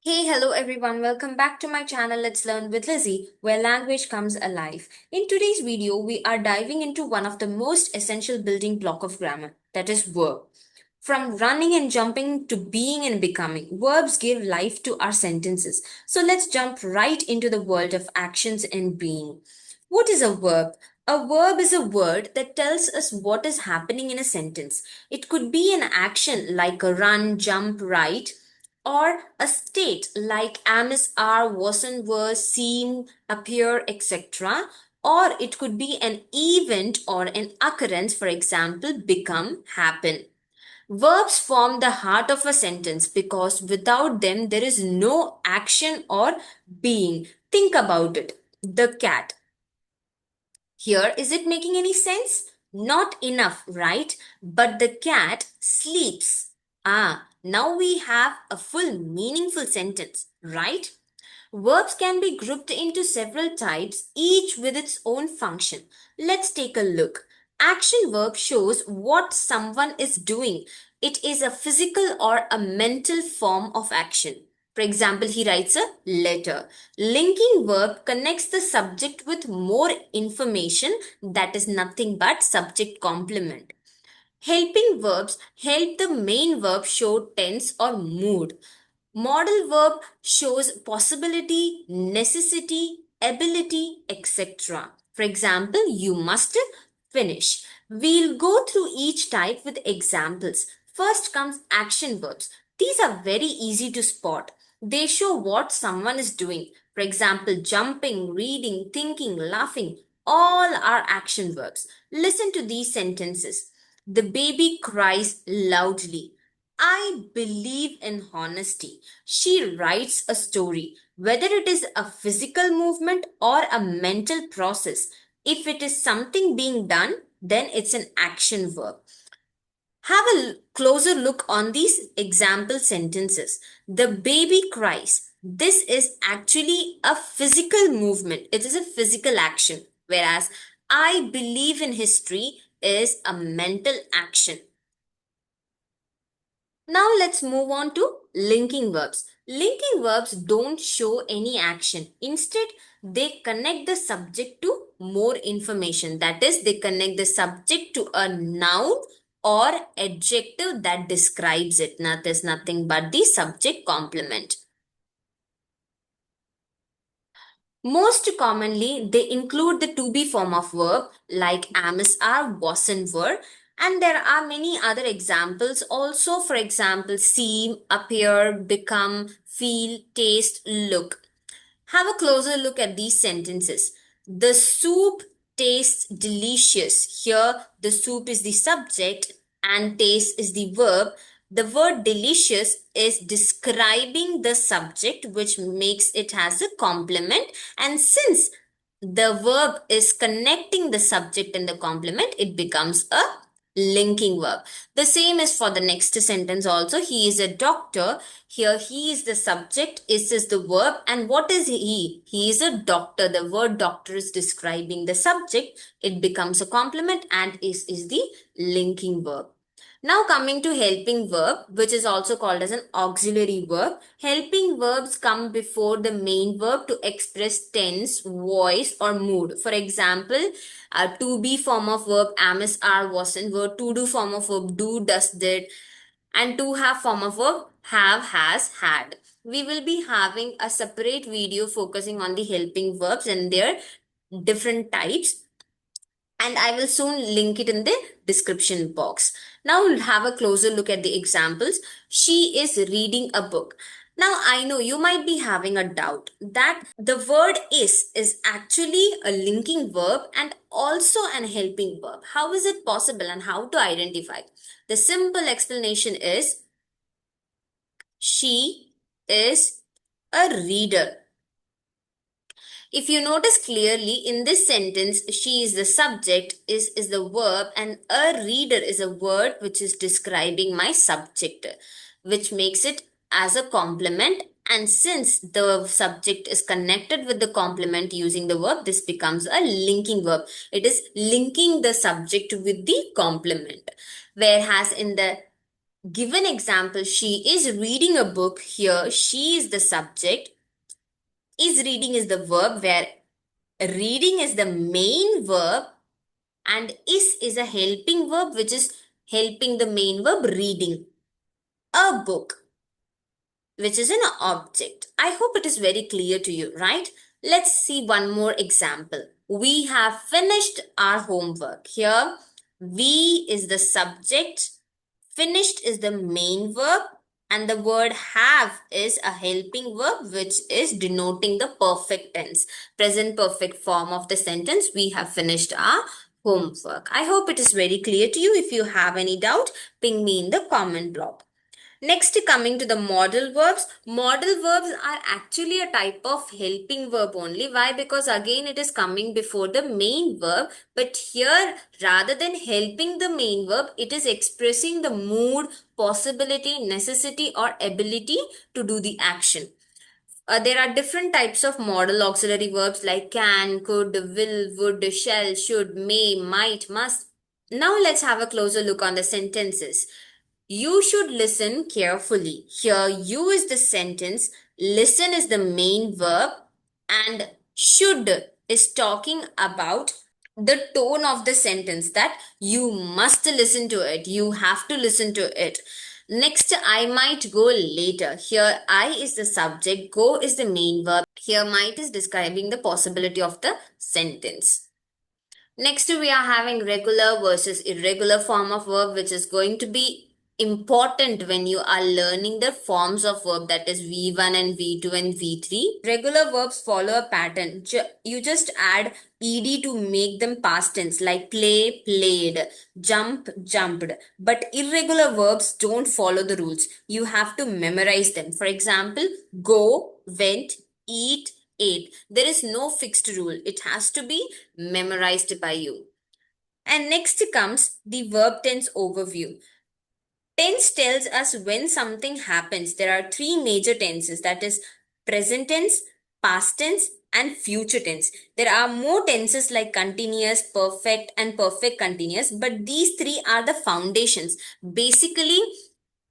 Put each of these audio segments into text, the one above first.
Hey, hello everyone. Welcome back to my channel Let's Learn with Lizzie, where language comes alive. In today's video, we are diving into one of the most essential building block of grammar, that is verb. From running and jumping to being and becoming, verbs give life to our sentences. So let's jump right into the world of actions and being. What is a verb? A verb is a word that tells us what is happening in a sentence. It could be an action like a run, jump, write, or a state like am, is, are, wasn't, were, seem, appear, etc. Or it could be an event or an occurrence, for example, become, happen. Verbs form the heart of a sentence because without them, there is no action or being. Think about it. The cat. Here, is it making any sense? Not enough, right? But the cat sleeps. Now we have a full meaningful sentence, right? Verbs can be grouped into several types, each with its own function. Let's take a look. Action verb shows what someone is doing. It is a physical or a mental form of action. For example, he writes a letter. Linking verb connects the subject with more information, that is nothing but subject complement. Helping verbs help the main verb show tense or mood. Modal verb shows possibility, necessity, ability, etc. For example, you must finish. We'll go through each type with examples. First comes action verbs. These are very easy to spot. They show what someone is doing. For example, jumping, reading, thinking, laughing. All are action verbs. Listen to these sentences. The baby cries loudly. I believe in honesty. She writes a story, whether it is a physical movement or a mental process. If it is something being done, then it's an action verb. Have a closer look on these example sentences. The baby cries. This is actually a physical movement, it is a physical action. Whereas I believe in history is a mental action. Now let's move on to linking verbs. Linking verbs don't show any action. Instead, they connect the subject to more information. That is, they connect the subject to a noun or adjective that describes it. That is nothing but the subject complement. Most commonly, they include the to be form of verb like am, is, are, was, and were. And there are many other examples also. For example, seem, appear, become, feel, taste, look. Have a closer look at these sentences. The soup tastes delicious. Here, the soup is the subject and taste is the verb. The word delicious is describing the subject, which makes it as a complement. And since the verb is connecting the subject and the complement, it becomes a linking verb. The same is for the next sentence also. He is a doctor. Here, he is the subject, is the verb. And what is he? He is a doctor. The word doctor is describing the subject. It becomes a complement and is the linking verb. Now coming to helping verb, which is also called as an auxiliary verb. Helping verbs come before the main verb to express tense, voice or mood. For example, a to be form of verb am, is, are, was and were. To do form of verb do, does, did. And to have form of verb have, has, had. We will be having a separate video focusing on the helping verbs and their different types, and I will soon link it in the description box. Now we'll have a closer look at the examples. She is reading a book. Now I know you might be having a doubt that the word is actually a linking verb and also an helping verb. How is it possible and how to identify? The simple explanation is she is a reader. If you notice clearly in this sentence, she is the subject, is the verb, and a reader is a word which is describing my subject, which makes it as a complement. And since the subject is connected with the complement using the verb, this becomes a linking verb. It is linking the subject with the complement. Whereas in the given example, she is reading a book. Here, she is the subject. Is reading is the verb, where reading is the main verb, and is a helping verb, which is helping the main verb reading. A book, which is an object. I hope it is very clear to you, right? Let's see one more example. We have finished our homework. Here, we is the subject, finished is the main verb, and the word have is a helping verb, which is denoting the perfect tense, present perfect form of the sentence. We have finished our homework. I hope it is very clear to you. If you have any doubt, ping me in the comment block. Next, coming to the modal verbs. Modal verbs are actually a type of helping verb only. Why? Because again it is coming before the main verb. But here, rather than helping the main verb, it is expressing the mood, possibility, necessity, or ability to do the action. There are different types of modal auxiliary verbs like can, could, will, would, shall, should, may, might, must. Now let's have a closer look on the sentences. You should listen carefully. Here, you is the sentence, listen is the main verb, and should is talking about the tone of the sentence, that you must listen to it. You have to listen to it. Next, I might go later. Here, I is the subject, go is the main verb. Here, might is describing the possibility of the sentence. Next, we are having regular versus irregular form of verb, which is going to be important when you are learning the forms of verb, that is V1 and V2 and V3. Regular verbs follow a pattern. You just add ed to make them past tense, like play, played, jump, jumped. But irregular verbs don't follow the rules. You have to memorize them. For example, go, went, eat, ate. There is no fixed rule. It has to be memorized by you. And next comes the verb tense overview. Tense tells us when something happens. There are three major tenses, that is present tense, past tense, and future tense. There are more tenses like continuous, perfect, and perfect continuous, but these three are the foundations. Basically,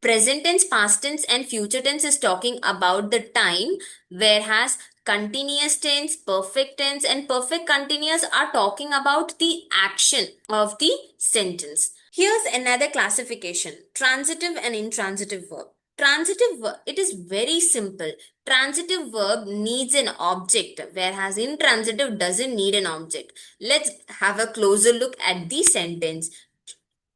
present tense, past tense, and future tense is talking about the time, whereas continuous tense, perfect tense, and perfect continuous are talking about the action of the sentence. Here's another classification: transitive and intransitive verb. Transitive verb, it is very simple. Transitive verb needs an object, whereas intransitive doesn't need an object. Let's have a closer look at the sentence.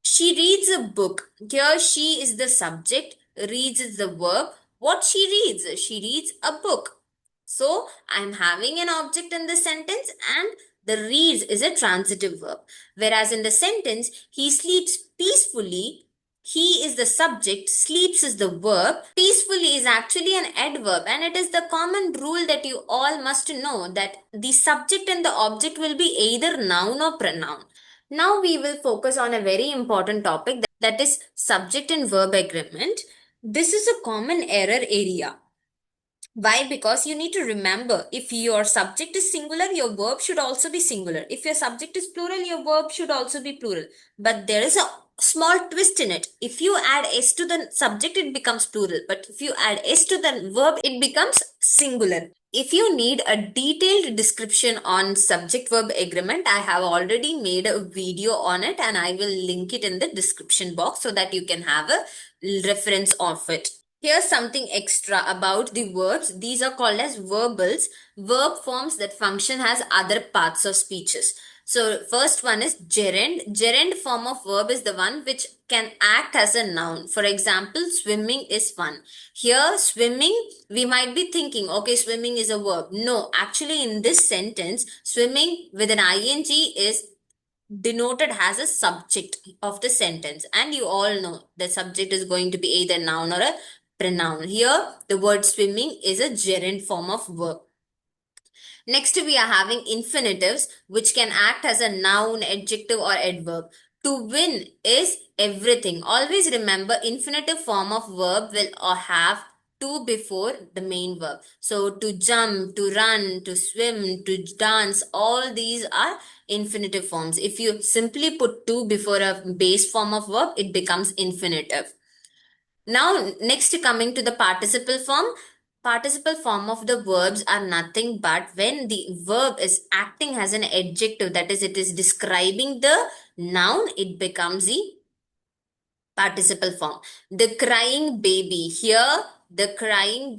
She reads a book. Here, she is the subject, reads is the verb. What she reads? She reads a book. So, I'm having an object in the sentence, and the reads is a transitive verb. Whereas in the sentence, he sleeps peacefully. He is the subject, sleeps is the verb. Peacefully is actually an adverb, and it is the common rule that you all must know, that the subject and the object will be either noun or pronoun. Now we will focus on a very important topic, that is subject and verb agreement. This is a common error area. Why? Because you need to remember, if your subject is singular, your verb should also be singular. If your subject is plural, your verb should also be plural. But there is a small twist in it. If you add s to the subject, it becomes plural. But if you add s to the verb, it becomes singular. If you need a detailed description on subject-verb agreement, I have already made a video on it, and I will link it in the description box so that you can have a reference of it. Here's something extra about the verbs. These are called as verbals, verb forms that function as other parts of speeches. So first one is gerund. Gerund form of verb is the one which can act as a noun. For example, swimming is one. Here, swimming, we might be thinking, okay, swimming is a verb. No, actually in this sentence, swimming with an ing is denoted as a subject of the sentence, and you all know the subject is going to be either noun or a pronoun. Here, the word swimming is a gerund form of verb. Next, we are having infinitives, which can act as a noun, adjective, or adverb. To win is everything. Always remember, infinitive form of verb will have to before the main verb. So, to jump, to run, to swim, to dance, all these are infinitive forms. If you simply put to before a base form of verb, it becomes infinitive. Now, next coming to the participle form. Participle form of the verbs are nothing but when the verb is acting as an adjective, that is, it is describing the noun, it becomes the participle form. The crying baby. Here, the crying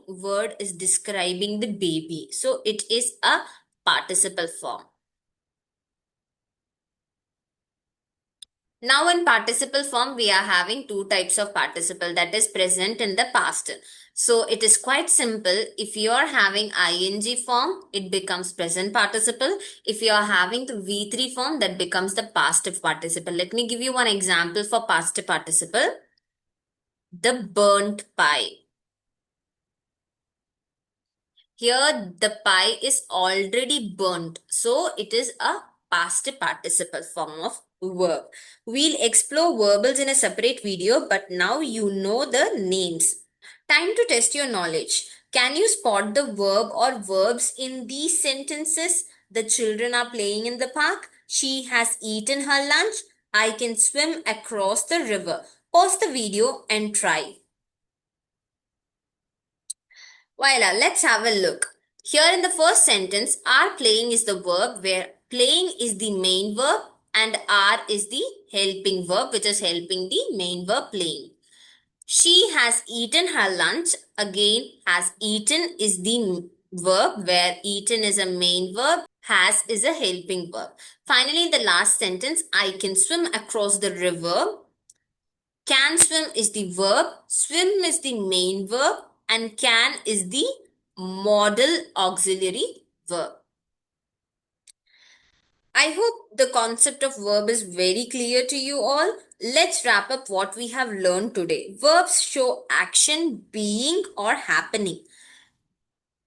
word is describing the baby. So, it is a participle form. Now in participle form, we are having two types of participle, that is present in the past. So it is quite simple. If you are having ing form, it becomes present participle. If you are having the V3 form, that becomes the past participle. Let me give you one example for past participle. The burnt pie. Here the pie is already burnt. So it is a past participle form of verb. We'll explore verbals in a separate video, but now you know the names. Time to test your knowledge. Can you spot the verb or verbs in these sentences? The children are playing in the park. She has eaten her lunch. I can swim across the river. Pause the video and try. Voila, let's have a look. Here in the first sentence, are playing is the verb where playing is the main verb and are is the helping verb which is helping the main verb playing. She has eaten her lunch. Again, has eaten is the verb where eaten is a main verb, has is a helping verb. Finally, the last sentence, I can swim across the river. Can swim is the verb, swim is the main verb, and can is the modal auxiliary verb. I hope the concept of verb is very clear to you all. Let's wrap up what we have learned today. Verbs show action, being, or happening.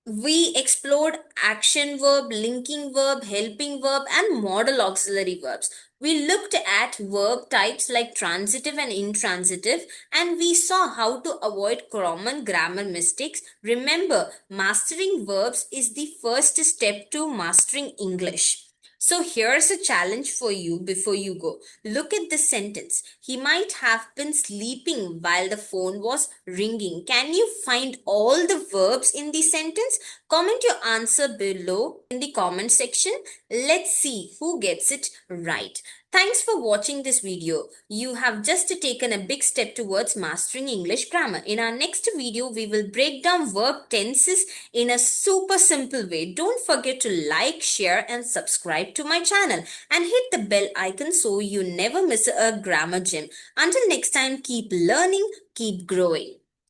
We explored action verb, linking verb, helping verb, and modal auxiliary verbs. We looked at verb types like transitive and intransitive, and we saw how to avoid common grammar mistakes. Remember, mastering verbs is the first step to mastering English. So here's a challenge for you before you go. Look at this sentence. He might have been sleeping while the phone was ringing. Can you find all the verbs in the sentence? Comment your answer below in the comment section. Let's see who gets it right. Thanks for watching this video. You have just taken a big step towards mastering English grammar. In our next video, we will break down verb tenses in a super simple way. Don't forget to like, share and subscribe to my channel and hit the bell icon so you never miss a grammar gem. Until next time, keep learning, keep growing.